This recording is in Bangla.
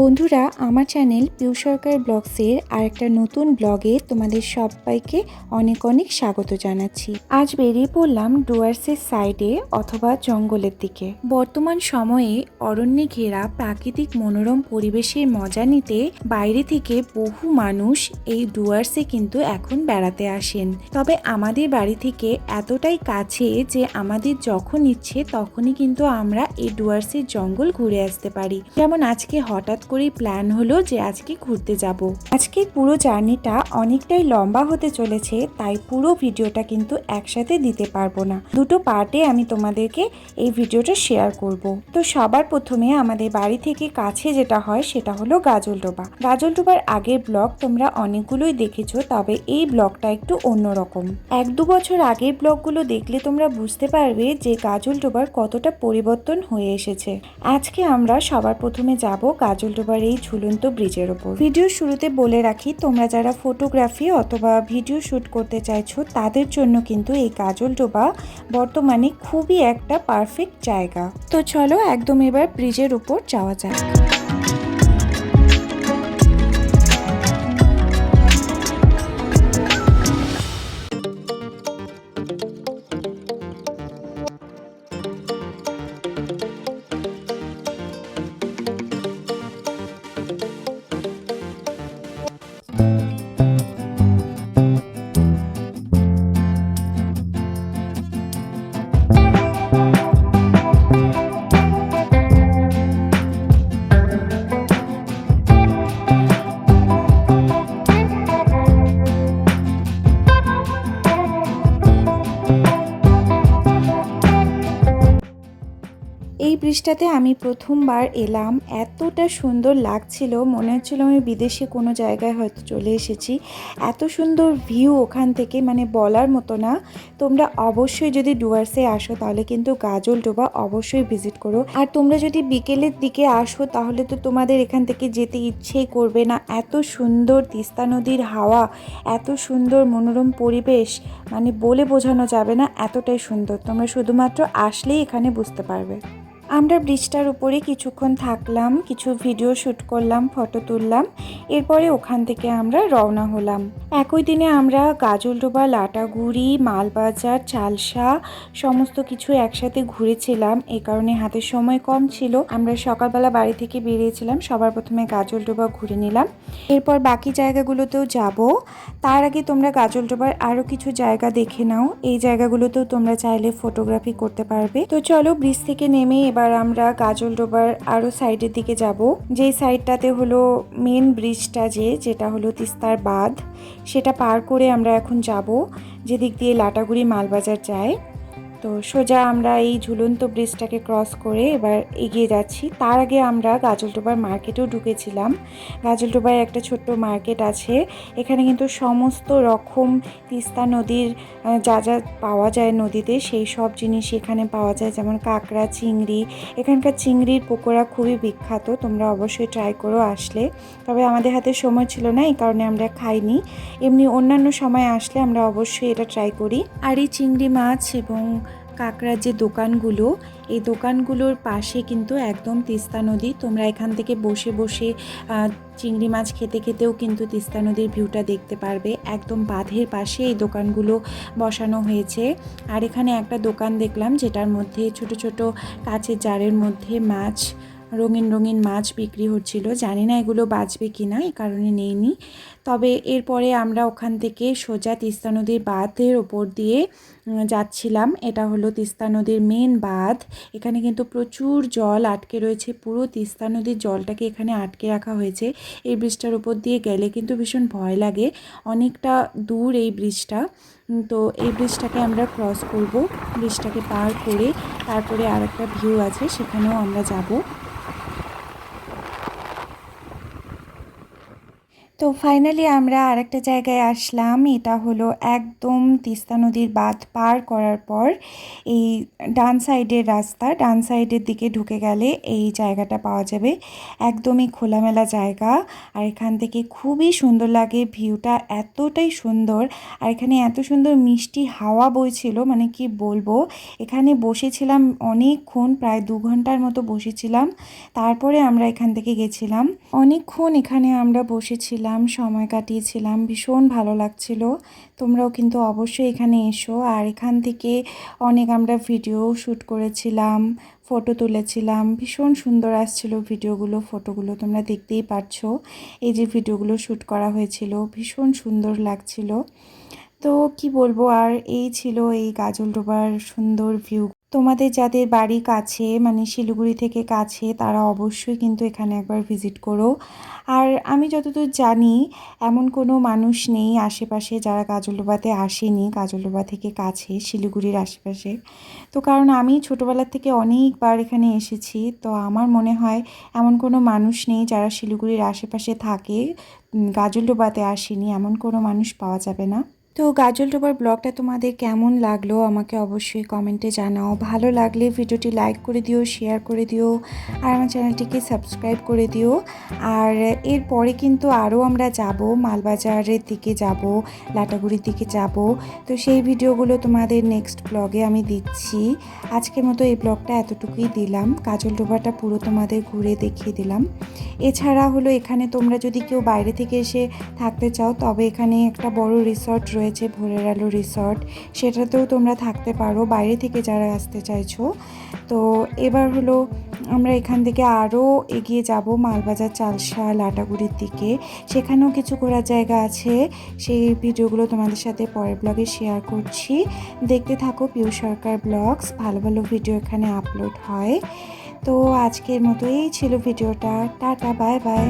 বন্ধুরা, আমার চ্যানেল পিউ সরকার ব্লগসের আরেকটা নতুন ব্লগে তোমাদের সবাইকে অনেক অনেক স্বাগত জানাচ্ছি। আজ বেরিয়ে পড়লাম ডুয়ার্সের সাইডে অথবা জঙ্গলের দিকে। বর্তমান সময়ে অরণ্যে ঘেরা প্রাকৃতিক মনোরম পরিবেশের মজা নিতে বাইরে থেকে বহু মানুষ এই ডুয়ার্সে কিন্তু এখন বেড়াতে আসেন। তবে আমাদের বাড়ি থেকে এতটাই কাছে যে আমাদের যখন ইচ্ছে তখনই কিন্তু আমরা এই ডুয়ার্সের জঙ্গল ঘুরে আসতে পারি। যেমন আজকে হঠাৎ করেই প্ল্যান হলো যে আজকে ঘুরতে যাব। আজকে পুরো জার্নিটা অনেকটাই লম্বা হতে চলেছে, তাই পুরো ভিডিওটা কিন্তু একসাথে দিতে পারবো না। দুটো পার্টে আমি তোমাদেরকে এই ভিডিওটা শেয়ার করব। তো সবার প্রথমে আমাদের বাড়ি থেকে কাছে যেটা হয় সেটা হলো গাজলডোবা। গাজলডোবার আগের ব্লগ তোমরা অনেকগুলোই দেখেছো, তবে এই ব্লগটা একটু অন্যরকম। 1-2 বছর আগের ব্লগগুলো দেখলে তোমরা বুঝতে পারবে যে গাজলডোবার কতটা পরিবর্তন হয়ে এসেছে। আজকে আমরা সবার প্রথমে যাব গাজলডোবার এই ঝুলন্ত ব্রিজের ওপর। ভিডিও শুরুতে বলে রাখি, তোমরা যারা ফটোগ্রাফি অথবা ভিডিও শ্যুট করতে চাইছো তাদের জন্য কিন্তু এই গাজলডোবা বর্তমানে খুবই একটা পারফেক্ট জায়গা। তো চলো একদম এবার ব্রিজের উপর যাওয়া যাক। এই ব্রিজটাতে আমি প্রথমবার এলাম, এতটা সুন্দর লাগছিল, মনে হচ্ছিল আমি বিদেশে কোনো জায়গায় হয়তো চলে এসেছি। এত সুন্দর ভিউ ওখান থেকে, মানে বলার মতো না। তোমরা অবশ্যই যদি ডুয়ার্সে আসো তাহলে কিন্তু গাজলডোবা অবশ্যই ভিজিট করো। আর তোমরা যদি বিকেলের দিকে আসো তাহলে তো তোমাদের এখান থেকে যেতে ইচ্ছেই করবে না। এত সুন্দর তিস্তা নদীর হাওয়া, এত সুন্দর মনোরম পরিবেশ, মানে বলে বোঝানো যাবে না, এতটাই সুন্দর। তোমরা শুধুমাত্র আসলেই এখানে বুঝতে পারবে। আমরা ব্রিজটার উপরে কিছুক্ষণ থাকলাম, কিছু ভিডিও শ্যুট করলাম, ফটো তুললাম। এরপরে ওখান থেকে আমরা রওনা হলাম। একই দিনে আমরা গাজলডোবা, লাটাগুড়ি, মালবাজার, চালসা সমস্ত কিছু একসাথে ঘুরেছিলাম। এই কারণে হাতের সময় কম ছিল। আমরা সকালবেলা বাড়ি থেকে বেরিয়েছিলাম, সবার প্রথমে গাজলডোবা ঘুরে নিলাম, এরপর বাকি জায়গাগুলোতেও যাব। তার আগে তোমরা গাজলডোবার আরও কিছু জায়গা দেখে নাও। এই জায়গাগুলোতেও তোমরা চাইলে ফটোগ্রাফি করতে পারবে। তো চলো ব্রিজ থেকে নেমে এবার আমরা গাজলডোবার আরও সাইডের দিকে যাব। যেই সাইডটাতে হলো মেন ব্রিজটা, যেটা হলো তিস্তার বাঁধ, সেটা পার করে আমরা এখন যাব যেদিক দিয়ে লাটাগুড়ি মালবাজার যায়। তো সোজা আমরা এই ঝুলন্ত ব্রিজটাকে ক্রস করে এবার এগিয়ে যাচ্ছি। তার আগে আমরা গাজলডোবার মার্কেটেও ঢুকেছিলাম। গাজলডোবায় একটা ছোট্ট মার্কেট আছে, এখানে কিন্তু সমস্ত রকম তিস্তা নদীর যা যা পাওয়া যায় নদীতে সেই সব জিনিস এখানে পাওয়া যায়, যেমন কাঁকড়া, চিংড়ি। এখানকার চিংড়ির পকোড়া খুবই বিখ্যাত, তোমরা অবশ্যই ট্রাই করো আসলে। তবে আমাদের হাতে সময় ছিল না, এই কারণে আমরা খাইনি। এমনি অন্যান্য সময় আসলে আমরা অবশ্যই এটা ট্রাই করি। আর এই চিংড়ি মাছ এবং কাঁকড়ার যে দোকানগুলো, এই দোকানগুলোর পাশে কিন্তু একদম তিস্তা নদী। তোমরা এখান থেকে বসে বসে চিংড়ি মাছ খেতে খেতেও কিন্তু তিস্তা নদীর ভিউটা দেখতে পারবে। একদম বাঁধের পাশে এই দোকানগুলো বসানো হয়েছে। আর এখানে একটা দোকান দেখলাম যেটার মধ্যে ছোট ছোট কাচের জারের মধ্যে মাছ, রঙিন রঙিন মাছ বিক্রি হচ্ছিল। জানি না এগুলো বাঁচবে কিনা, এই কারণে নেইনি। তবে এরপরে আমরা ওখান থেকে সোজা তিস্তা নদীর বাঁধের ওপর দিয়ে যাচ্ছিলাম। এটা হলো তিস্তা নদীর মেন বাঁধ। এখানে কিন্তু প্রচুর জল আটকে রয়েছে, পুরো তিস্তা নদীর জলটাকে এখানে আটকে রাখা হয়েছে। এই ব্রিজটার উপর দিয়ে গেলে কিন্তু ভীষণ ভয় লাগে, অনেকটা দূর এই ব্রিজটা। তো এই ব্রিজটাকে আমরা ক্রস করব। ব্রিজটাকে পার করে তারপরে আরেকটা ভিউ আছে, সেখানেও আমরা যাব। তো ফাইনালি আমরা আরেকটা জায়গায় আসলাম। এটা হলো একদম তিস্তা নদীর বাঁধ পার করার পর এই ডান সাইডের রাস্তা, ডান সাইডের দিকে ঢুকে গেলে এই জায়গাটা পাওয়া যাবে। একদমই খোলামেলা জায়গা, আর এখান থেকে খুবই সুন্দর লাগে, ভিউটা এতটাই সুন্দর। আর এখানে এত সুন্দর মিষ্টি হাওয়া বইছিল, মানে কি বলবো। এখানে বসেছিলাম অনেকক্ষণ, প্রায় 2 ঘন্টার মতো বসেছিলাম। তারপরে আমরা এখান থেকে গেছিলাম। অনেকক্ষণ এখানে আমরা বসেছিলাম, সময় কাটিয়েছিলাম, ভীষণ ভালো লাগছিল। তোমরাও কিন্তু অবশ্যই এখানে এসো। আর এখান থেকে অনেক আমরা ভিডিও শ্যুট করেছিলাম, ফটো তুলেছিলাম, ভীষণ সুন্দর আসছিল ভিডিওগুলো, ফটোগুলো তোমরা দেখতেই পারছো। এই যে ভিডিওগুলো শ্যুট করা হয়েছিল, ভীষণ সুন্দর লাগছিল। তো কি বলবো, আর এই ছিল এই গাজলডোবার সুন্দর ভিউ। তোমাদের যাদের বাড়ি কাছে, মানে শিলিগুড়ি থেকে কাছে, তারা অবশ্যই কিন্তু এখানে একবার ভিজিট করো। আর আমি যতদূর জানি এমন কোনো মানুষ নেই আশেপাশে যারা গাজলডোবাতে আসেনি, গাজলডোবা থেকে কাছে, শিলিগুড়ির আশেপাশে। তো কারণ আমি ছোটোবেলার থেকে অনেকবার এখানে এসেছি, তো আমার মনে হয় এমন কোনো মানুষ নেই যারা শিলিগুড়ির আশেপাশে থাকে গাজলডোবাতে আসেনি, এমন কোনো মানুষ পাওয়া যাবে না। তো গাজলডোবার ব্লগটা তোমাদের কেমন লাগলো আমাকে অবশ্যই কমেন্টে জানাও। ভালো লাগলে ভিডিওটি লাইক করে দিও, শেয়ার করে দিও, আর আমার চ্যানেলটিকে সাবস্ক্রাইব করে দিও। আর এরপরে কিন্তু আরও আমরা যাব, মালবাজারের দিকে যাব, লাটাগুড়ির দিকে যাব। তো সেই ভিডিওগুলো তোমাদের নেক্সট ব্লগে আমি দিচ্ছি। আজকের মতো এই ব্লগটা এতটুকুই দিলাম, গাজলডোবাটা পুরো তোমাদের ঘুরে দেখিয়ে দিলাম। এছাড়া হলো এখানে তোমরা যদি কেউ বাইরে থেকে এসে থাকতে চাও, তবে এখানে একটা বড় রিসর্ট রয়েছে, ভোরের আলো রিসর্ট, সেটাতেও তোমরা থাকতে পারো বাইরে থেকে যারা আসতে চাইছো। তো এবার হলো আমরা এখান থেকে আরও এগিয়ে যাব মালবাজার, চালসা, লাটাগুড়ির দিকে। সেখানেও কিছু ঘোরার জায়গা আছে, সেই ভিডিওগুলো তোমাদের সাথে পরের ব্লগে শেয়ার করছি। দেখতে থাকো পিউ সরকার ব্লগস, ভালো ভালো ভিডিও এখানে আপলোড হয়। তো আজকের মতো এই ছিল ভিডিওটা। Tata, bye bye.